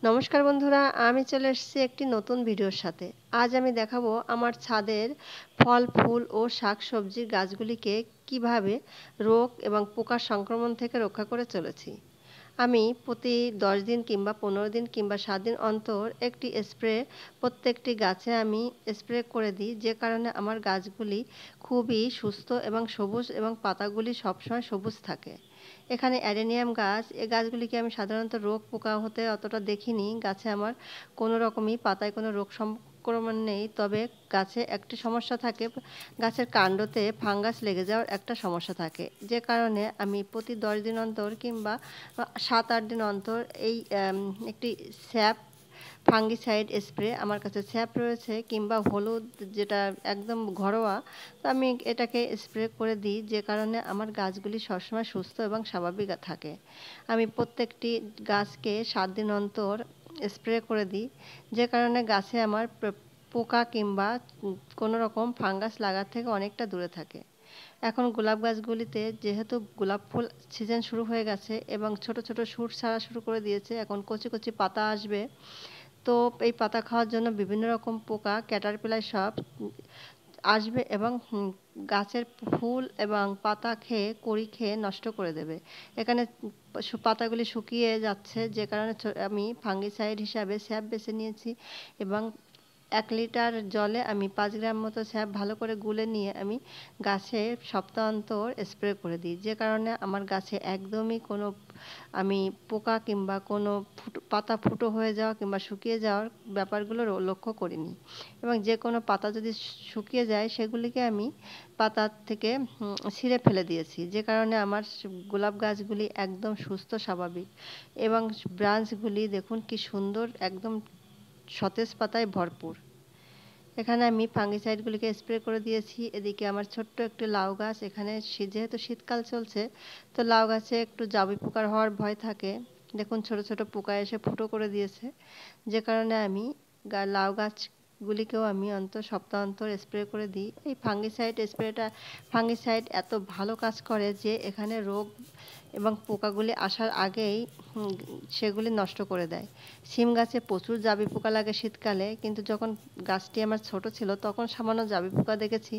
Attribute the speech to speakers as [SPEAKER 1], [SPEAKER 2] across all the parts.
[SPEAKER 1] নমস্কার বন্ধুরা, আমি চলে এসেছি একটি নতুন ভিডিওর সাথে। আজ আমি দেখাবো আমার ছাদের ফল, ফুল ও শাকসবজির গাছগুলিকে কিভাবে রোগ এবং পোকার সংক্রমণ থেকে রক্ষা করে চলেছি। আমি প্রতি 10 দিন কিংবা 15 দিন কিংবা 7 দিন অন্তর একটি স্প্রে প্রত্যেকটি গাছে আমি স্প্রে করে দিই, যে কারণে আমার গাছগুলি খুবই সুস্থ এবং সবুজ এবং পাতাগুলি সবসময় সবুজ থাকে। এখানে অ্যাডেনিয়াম গাছ, এই গাছগুলিকে আমি সাধারণত রোগ পোকা হতে অতটা দেখিনি। গাছে আমার কোনো রকমই পাতায় কোনো রোগ সংক্রমণ নেই, তবে গাছে একটি সমস্যা থাকে, গাছের কাণ্ডতে ফাঙ্গাস লেগে যাওয়ার একটা সমস্যা থাকে, যে কারণে আমি প্রতি 10 দিন অন্তর কিংবা 7-8 দিন অন্তর এই একটি স্যাপ ফাঙ্গিসাইড স্প্রে, আমার কাছে স্যাপ রয়েছে কিংবা হলুদ, যেটা একদম ঘরোয়া, তো আমি এটাকে স্প্রে করে দিই, যে কারণে আমার গাছগুলি সবসময় সুস্থ এবং স্বাভাবিক থাকে। আমি প্রত্যেকটি গাছকে 7 দিন অন্তর স্প্রে করে দিই, যে কারণে গাছে আমার পোকা কিংবা কোনো রকম ফাঙ্গাস লাগার থেকে অনেকটা দূরে থাকে। এখন গোলাপ গাছগুলিতে যেহেতু গোলাপ ফুল সিজন শুরু হয়ে গেছে এবং ছোট ছোট শুট ছাড়া শুরু করে দিয়েছে, এখন কচি কচি পাতা আসবে। তো এই পাতা খাওয়ার জন্য বিভিন্ন রকম পোকা, ক্যাটারপিলার সব আসবে এবং গাছের ফুল এবং পাতা খেয়ে, কড়ি খেয়ে নষ্ট করে দেবে। এখানে পাতাগুলি শুকিয়ে যাচ্ছে, যে কারণে আমি ফাঙ্গিসাইড হিসাবে স্যাপ বেছে নিয়েছি এবং 1 লিটার জলে আমি 5 গ্রাম মতো স্যাপ ভালো করে গুলে নিয়ে আমি গাছে সপ্তাহ অন্তর স্প্রে করে দিই, যে কারণে আমার গাছে একদমই কোনো আমি পোকা কিংবা কোনো পাতা ফুটো হয়ে যাওয়া কিংবা শুকিয়ে যাওয়ার ব্যাপারগুলো লক্ষ্য করিনি। এবং যে কোনো পাতা যদি শুকিয়ে যায়, সেগুলিকে আমি পাতার থেকে ছিঁড়ে ফেলে দিয়েছি, যে কারণে আমার গোলাপ গাছগুলি একদম সুস্থ স্বাভাবিক এবং ব্রাঞ্চগুলি দেখুন কি সুন্দর, একদম সতেজ পাতায় ভরপুর। এখানে আমি ফাঙ্গিসাইডগুলিকে স্প্রে করে দিয়েছি। এদিকে আমার ছোট্ট একটি লাউ গাছ, এখানে যেহেতু শীতকাল চলছে, তো লাউ গাছে একটু জাবি পোকার হওয়ার ভয় থাকে। দেখুন ছোট ছোট পোকা এসে ফুটো করে দিয়েছে, যে কারণে আমি লাউ গাছগুলিকেও আমি সপ্তাহ অন্তর স্প্রে করে দিই। এই ফাঙ্গিসাইড এত ভালো কাজ করে যে এখানে রোগ এবং পোকাগুলি আসার আগেই সেগুলি নষ্ট করে দেয়। শিম গাছে প্রচুর জাবি পোকা লাগে শীতকালে, কিন্তু যখন গাছটি আমার ছোট ছিল তখন সামান্য জাবি পোকা দেখেছি।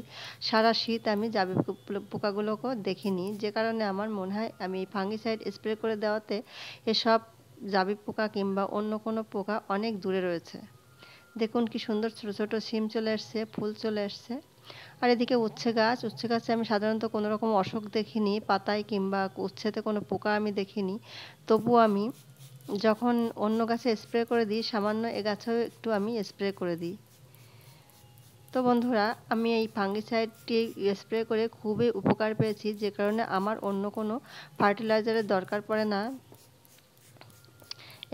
[SPEAKER 1] সারা শীত আমি জাবি পোকাগুলোকেও দেখিনি, যে কারণে আমার মনে হয় আমি ফাঙ্গিসাইড স্প্রে করে দেওয়াতে এসব জাবি পোকা কিংবা অন্য কোনো পোকা অনেক দূরে রয়েছে। দেখুন কি সুন্দর ছোট ছোট শিম চলে এসছে, ফুল চলে এসছে। আর এদিকে উচ্ছে গাছে আমি সাধারণত কোনো রকম অসুখ দেখিনি পাতায়, কিংবা উচ্ছেতে কোনো পোকা আমি দেখিনি। তবুও আমি যখন অন্য গাছে স্প্রে করে দিই, সামান্য এ গাছেও একটু আমি স্প্রে করে দিই। তো বন্ধুরা, আমি এই ফাঙ্গিসাইডটি স্প্রে করে খুবই উপকার পেয়েছি, যে কারণে আমার অন্য কোনো ফার্টিলাইজারের দরকার পড়ে না।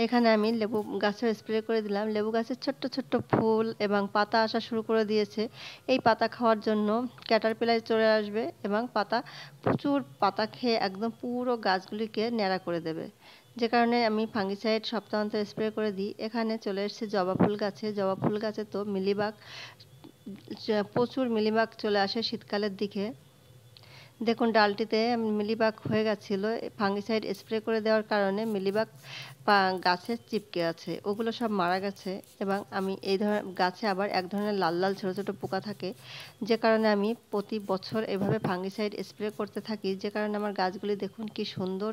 [SPEAKER 1] এখানে আমি লেবু গাছেও স্প্রে করে দিলাম। লেবু গাছের ছোট্ট ছোট্ট ফুল এবং পাতা আসা শুরু করে দিয়েছে। এই পাতা খাওয়ার জন্য ক্যাটারপিলার চলে আসবে এবং প্রচুর পাতা খেয়ে একদম পুরো গাছগুলিকে ন্যাড়া করে দেবে, যে কারণে আমি ফাঙ্গিসাইড সপ্তাহান্তে স্প্রে করে দিই। এখানে চলে এসেছে জবা ফুল গাছে। জবা ফুল গাছে তো মিলিবাগ, প্রচুর মিলিবাগ চলে আসে শীতকালের দিকে। দেখুন ডালটিতে মিলিবাগ হয়ে গেছিলো, ফাঙ্গিসাইড স্প্রে করে দেওয়ার কারণে মিলিবাগ গাছে চিপকে আছে, ওগুলো সব মারা গেছে। এবং আমি এই ধরনের গাছে আবার এক ধরনের লাল লাল ছোটো ছোটো পোকা থাকে, যে কারণে আমি প্রতি বছর এভাবে ফাঙ্গিসাইড স্প্রে করতে থাকি, যে কারণে আমার গাছগুলি দেখুন কি সুন্দর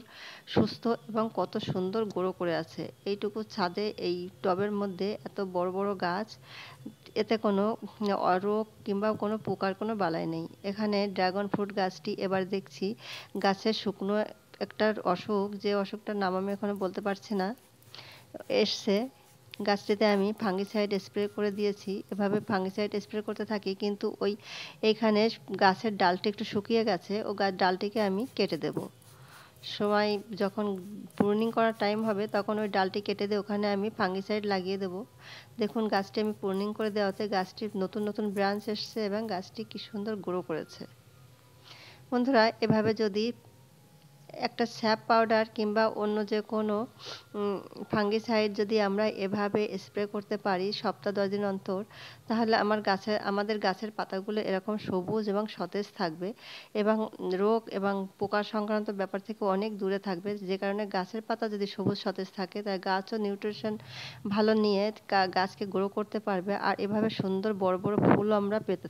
[SPEAKER 1] সুস্থ এবং কত সুন্দর গ্রো করে আছে। এইটুকু ছাদে এই টবের মধ্যে এত বড় বড় গাছ, এতে কোনো রোগ কিংবা কোনো পোকার কোনো বালাই নেই। এখানে ড্রাগন ফ্রুট গাছটি এবার দেখছি গাছের শুকনো একটা অসুখ, যে অসুখটার নাম আমি এখনো বলতে পারছি না, এসছে। গাছটিতে আমি ফাঙ্গিসাইড স্প্রে করে দিয়েছি। এভাবে ফাঙ্গিসাইড স্প্রে করতে থাকি, কিন্তু এইখানে গাছের ডালটি একটু শুকিয়ে গেছে, ও ডালটিকে আমি কেটে দেব। সময় যখন প্রুনিং করার টাইম হবে, তখন ওই ডালটি কেটে দিয়ে ওখানে আমি ফাঙ্গিসাইড লাগিয়ে দেব। দেখুন গাছটি আমি প্রুনিং করে দেওয়াতে গাছটির নতুন নতুন ব্রাঞ্চ এসছে এবং গাছটি কি সুন্দর গ্রো করেছে। বন্ধুরা, এভাবে যদি একটা স্যাপ পাউডার কিংবা অন্য যে কোনো ফাঙ্গিসাইড যদি আমরা এভাবে স্প্রে করতে পারি সপ্তাহ 10 দিন অন্তর, তাহলে আমাদের গাছের পাতাগুলো এরকম সবুজ এবং সতেজ থাকবে এবং রোগ এবং পোকা সংক্রান্ত ব্যাপার থেকে অনেক দূরে থাকবে, যে কারণে গাছের পাতা যদি সবুজ সতেজ থাকে তাই গাছও নিউট্রিশন ভালো নিয়ে গাছকে গ্রো করতে পারবে আর এভাবে সুন্দর বড় বড় ফুলও আমরা পেতে থাকবো।